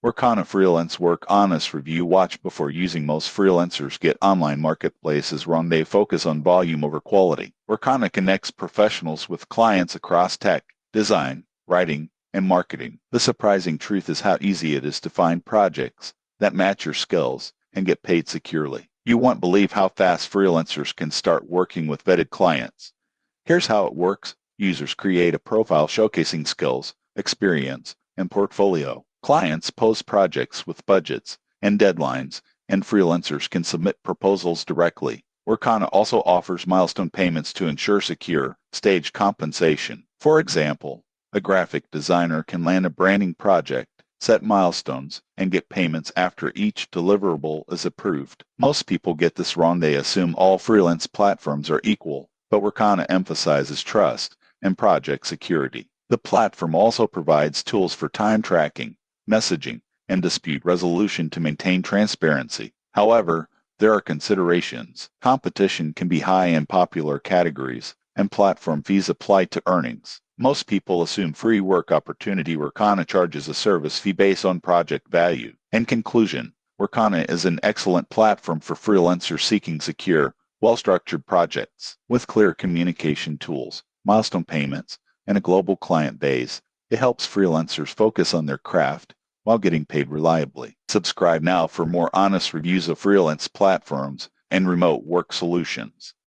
Workana Freelance Work Honest Review. Watch before using. Most freelancers get online marketplaces wrong. They focus on volume over quality. Workana connects professionals with clients across tech, design, writing, and marketing. The surprising truth is how easy it is to find projects that match your skills and get paid securely. You won't believe how fast freelancers can start working with vetted clients. Here's how it works. Users create a profile showcasing skills, experience, and portfolio. Clients post projects with budgets and deadlines, and freelancers can submit proposals directly. Workana also offers milestone payments to ensure secure, staged compensation. For example, a graphic designer can land a branding project, set milestones, and get payments after each deliverable is approved. Most people get this wrong. They assume all freelance platforms are equal, but Workana emphasizes trust and project security. The platform also provides tools for time tracking, messaging, and dispute resolution to maintain transparency. However, there are considerations. Competition can be high in popular categories, and platform fees apply to earnings. Most people assume free work opportunity. Workana charges a service fee based on project value. In conclusion, Workana is an excellent platform for freelancers seeking secure, well-structured projects. With clear communication tools, milestone payments, and a global client base, it helps freelancers focus on their craft while getting paid reliably. Subscribe now for more honest reviews of freelance platforms and remote work solutions.